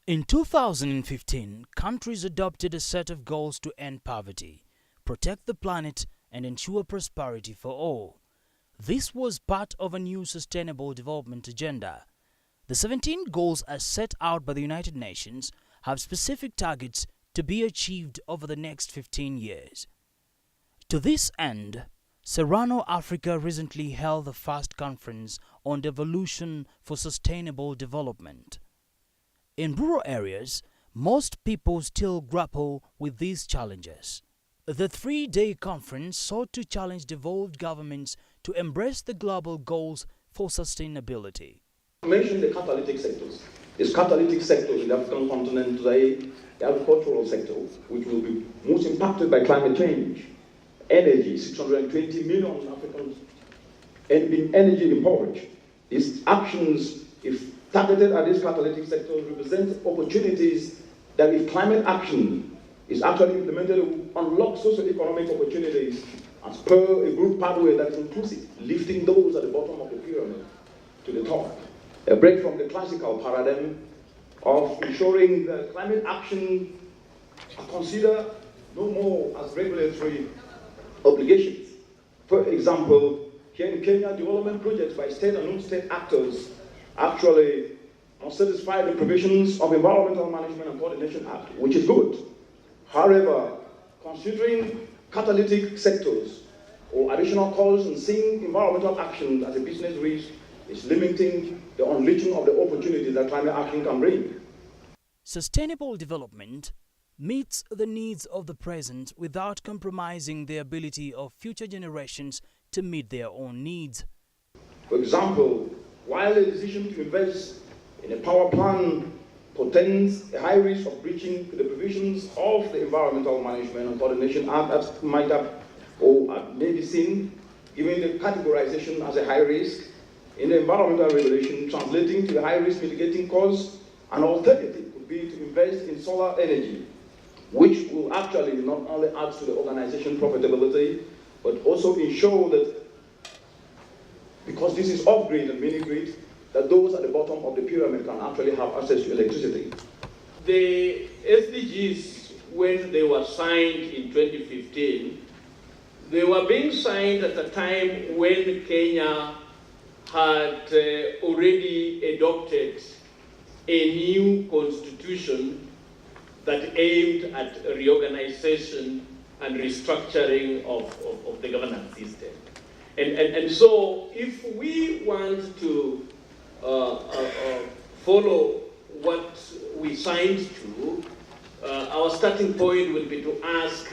In 2015, countries adopted a set of goals to end poverty, protect the planet, and ensure prosperity for all. This was part of a new sustainable development agenda. The 17 goals as set out by the United Nations have specific targets to be achieved over the next 15 years. To this end, Serrano Africa recently held the first conference on Devolution for Sustainable Development. In rural areas, most people still grapple with these challenges. The three-day conference sought to challenge devolved governments to embrace the global goals for sustainability. I mentioned the catalytic sectors. This catalytic sector in the African continent today, the agricultural sector, which will be most impacted by climate change. Energy, 620 million Africans being energy impoverished. These actions, if targeted at these catalytic sectors, represent opportunities that if climate action is actually implemented, will unlock socio-economic opportunities and spur a group pathway that is inclusive, lifting those at the bottom of the pyramid to the top. A break from the classical paradigm of ensuring that climate action are considered no more as regulatory obligations. For example, here in Kenya, development projects by state and non-state actors actually must satisfy the provisions of Environmental Management and Coordination Act, which is good. However, considering catalytic sectors or additional calls and seeing environmental action as a business risk is limiting the unleashing of the opportunities that climate action can bring. Sustainable development meets the needs of the present without compromising the ability of future generations to meet their own needs. For example, while a decision to invest in a power plant portends a high risk of breaching the provisions of the Environmental Management and Coordination Act that might have or may be seen, given the categorization as a high risk in the environmental regulation, translating to a high risk mitigating cause, an alternative would be to invest in solar energy, which will actually not only add to the organization profitability, but also ensure that, because this is off-grid and mini-grid, that those at the bottom of the pyramid can actually have access to electricity. The SDGs, when they were signed in 2015, they were being signed at a time when Kenya had already adopted a new constitution that aimed at reorganization and restructuring of the governance system. And so if we want to follow what we signed to, our starting point will be to ask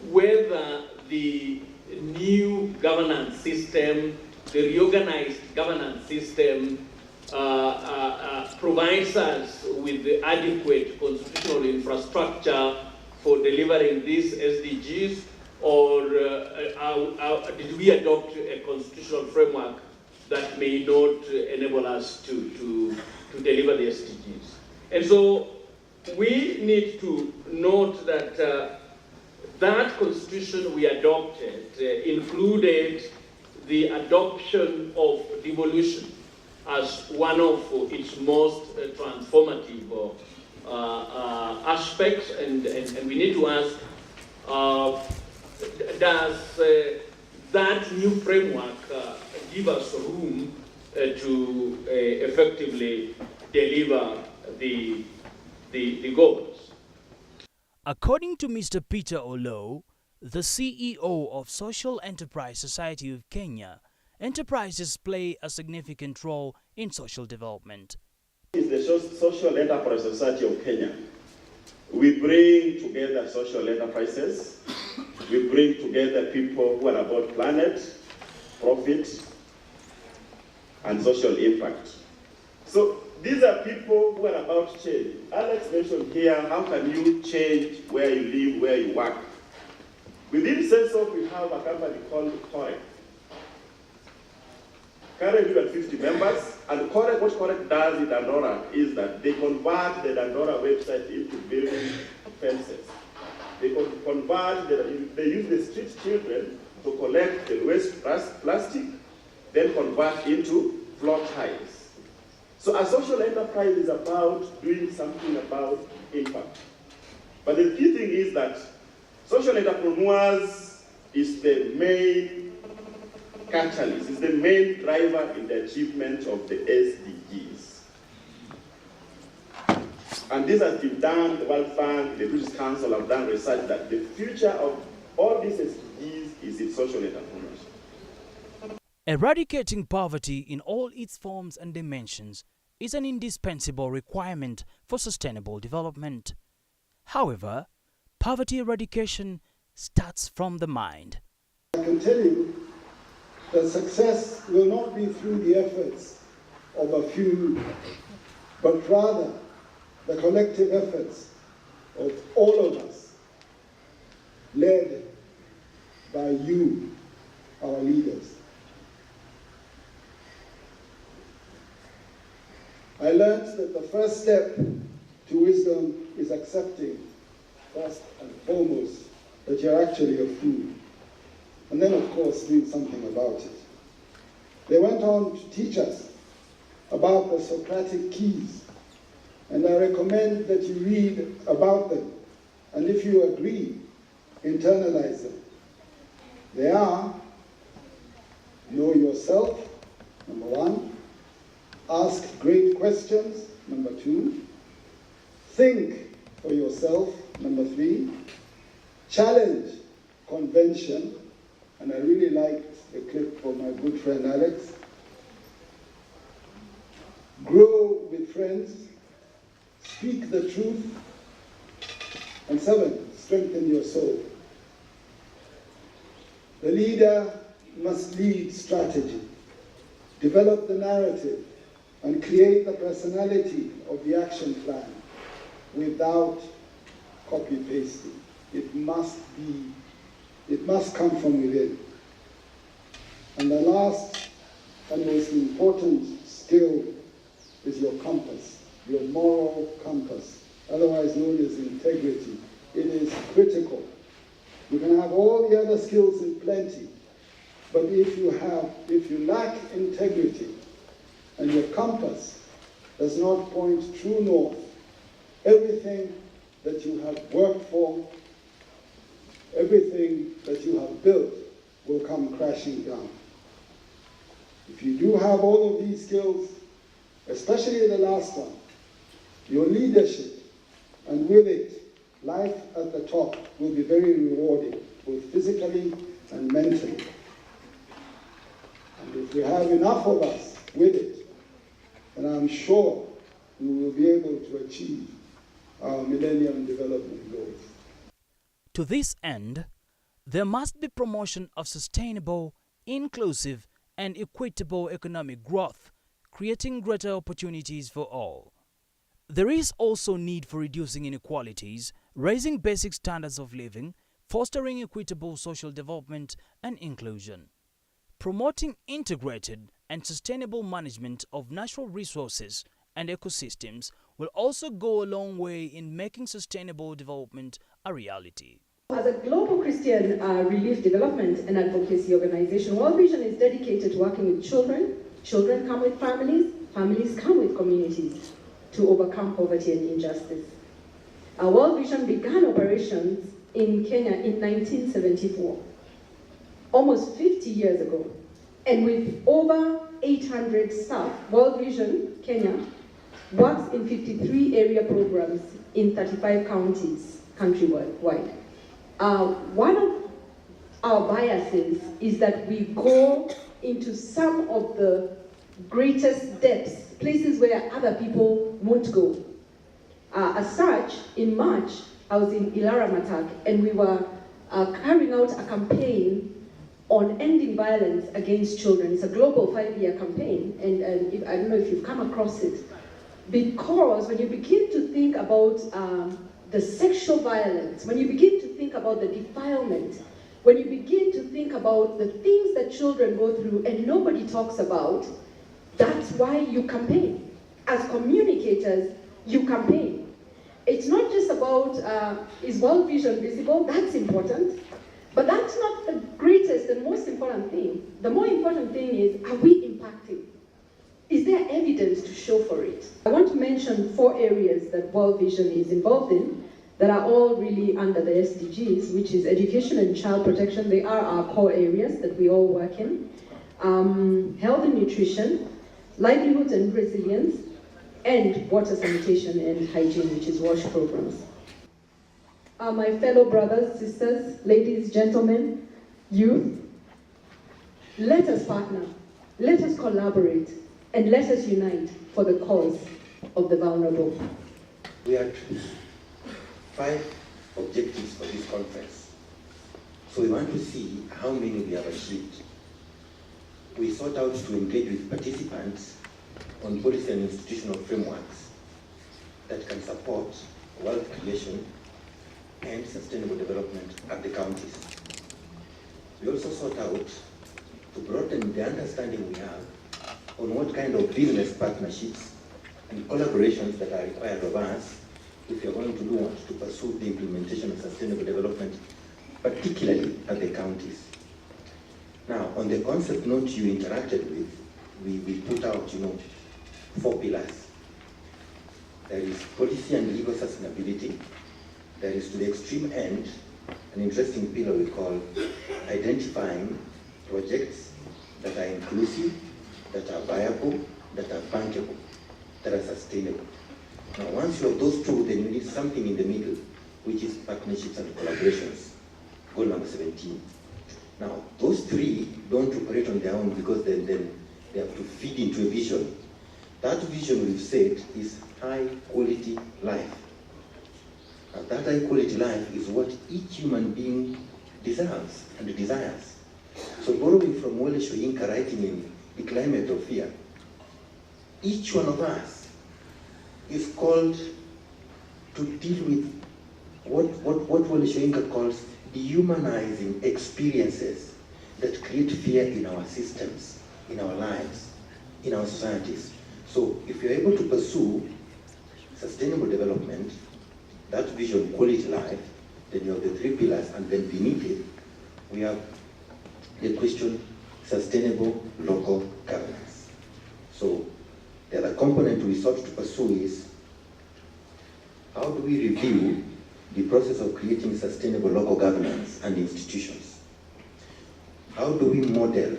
whether the new governance system, the reorganized governance system, provides us with the adequate constitutional infrastructure for delivering these SDGs, or did we adopt a constitutional framework that may not enable us to deliver the SDGs? And so we need to note that that constitution we adopted included the adoption of devolution as one of its most transformative aspects, and we need to ask, does that new framework give us room to effectively deliver the goals? According to Mr. Peter Olo, the CEO of Social Enterprise Society of Kenya, enterprises play a significant role in social development. It's the Social Enterprise Society of Kenya. We bring together social enterprises. We bring together people who are about planet, profit, and social impact. So these are people who are about change. Alex mentioned here, how can you change where you live, where you work? Within CENSOF, we have a company called Correct. Currently, we have 50 members, and Correct, what Correct does in Dandora is that they convert the Dandora website into building fences. They convert, they use the street children to collect the waste plastic, then convert into floor tiles. So a social enterprise is about doing something about impact. But the key thing is that social entrepreneurs is the main catalyst, is the main driver in the achievement of the SDGs. And this has been done, the World Bank, the British Council have done research that the future of all these SDGs is in social entrepreneurship. Eradicating poverty in all its forms and dimensions is an indispensable requirement for sustainable development. However, poverty eradication starts from the mind. I can tell you that success will not be through the efforts of a few, but rather the collective efforts of all of us, led by you, our leaders. I learned that the first step to wisdom is accepting, first and foremost, that you're actually a fool. And then, of course, doing something about it. They went on to teach us about the Socratic keys, and I recommend that you read about them, and if you agree, internalize them. They are: know yourself, number one; ask great questions, number two; think for yourself, number three; challenge convention, and I really liked the clip from my good friend Alex; grow with friends; speak the truth; and 7, strengthen your soul. The leader must lead strategy, develop the narrative, and create the personality of the action plan without copy-pasting. It must come from within. And the last and most important skill is your compass, your moral compass, otherwise known as integrity. It is critical. You can have all the other skills in plenty, but if you lack integrity and your compass does not point true north, everything that you have worked for, everything that you have built will come crashing down. If you do have all of these skills, especially the last one, your leadership, and with it, life at the top will be very rewarding, both physically and mentally. And if we have enough of us with it, then I'm sure we will be able to achieve our Millennium Development Goals. To this end, there must be promotion of sustainable, inclusive, and equitable economic growth, creating greater opportunities for all. There is also need for reducing inequalities, raising basic standards of living, fostering equitable social development and inclusion. Promoting integrated and sustainable management of natural resources and ecosystems will also go a long way in making sustainable development a reality. As a global Christian relief development and advocacy organization, World Vision is dedicated to working with children. Children come with families, families come with communities to overcome poverty and injustice. Our World Vision began operations in Kenya in 1974, almost 50 years ago. And with over 800 staff, World Vision Kenya works in 53 area programs in 35 counties countrywide. One of our biases is that we go into some of the greatest depths, places where other people won't go. As such, in March, I was in Ilara Matak, and we were carrying out a campaign on ending violence against children. It's a global 5-year campaign, and I don't know if you've come across it. Because when you begin to think about the sexual violence, when you begin to think about the defilement, when you begin to think about the things that children go through and nobody talks about, that's why you campaign. As communicators, you campaign. It's not just about, is World Vision visible? That's important. But that's not the greatest and most important thing. The more important thing is, are we impacting? Is there evidence to show for it? I want to mention 4 areas that World Vision is involved in that are all really under the SDGs, which is education and child protection. They are our core areas that we all work in. Health and nutrition, livelihoods and resilience, and water sanitation and hygiene, which is WASH programs. My fellow brothers, sisters, ladies, gentlemen, youth, let us partner, let us collaborate, and let us unite for the cause of the vulnerable. We had 5 objectives for this conference. So we want to see how many we have achieved. We sought out to engage with participants on policy and institutional frameworks that can support wealth creation and sustainable development at the counties. We also sought out to broaden the understanding we have on what kind of business partnerships and collaborations that are required of us if we are going to want to pursue the implementation of sustainable development, particularly at the counties. Now, on the concept note you interacted with, we put out, 4 pillars. There is policy and legal sustainability. There is, to the extreme end, an interesting pillar we call identifying projects that are inclusive, that are viable, that are bankable, that are sustainable. Now, once you have those 2, then you need something in the middle, which is partnerships and collaborations, goal number 17. Now, those 3 don't operate on their own because then they have to feed into a vision. That vision, we've said, is high quality life. Now, that high quality life is what each human being deserves and desires. So, borrowing from Wole Soyinka writing in The Climate of Fear, each one of us is called to deal with what Wole Soyinka calls dehumanizing experiences that create fear in our systems, in our lives, in our societies. So if you're able to pursue sustainable development, that vision, quality life, then you have the 3 pillars, and then beneath it, we have the question, sustainable local governance. So the other component we sought to pursue is, how do we review the process of creating sustainable local governance and institutions? How do we model,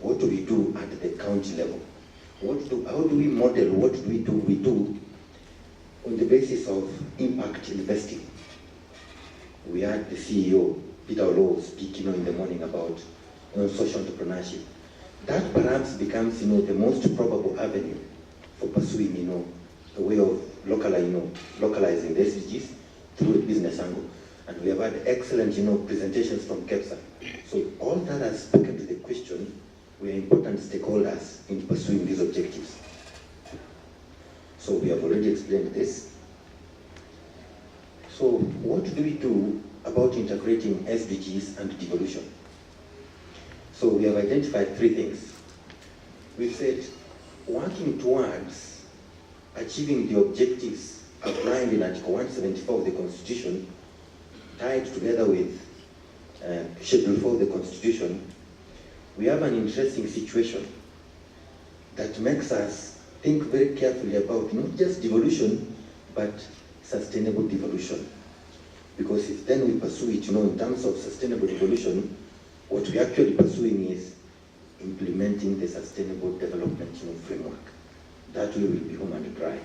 what do we do at the county level? How do we model, what do we do on the basis of impact investing? We had the CEO, Peter Olo, speak, in the morning about social entrepreneurship. That perhaps becomes, the most probable avenue for pursuing, a way of localizing the SDGs through a business angle. And we have had excellent, presentations from KEPSA. So all that has spoken to the question, we are important stakeholders in pursuing these objectives. So we have already explained this. So what do we do about integrating SDGs and devolution? So we have identified 3 things. We've said, working towards achieving the objectives outlined in Article 174 of the Constitution, tied together with Schedule 4 of the Constitution, we have an interesting situation that makes us think very carefully about not just devolution, but sustainable devolution. Because if then we pursue it, in terms of sustainable devolution, what we're actually pursuing is implementing the sustainable development framework. That way we'll be home and dry.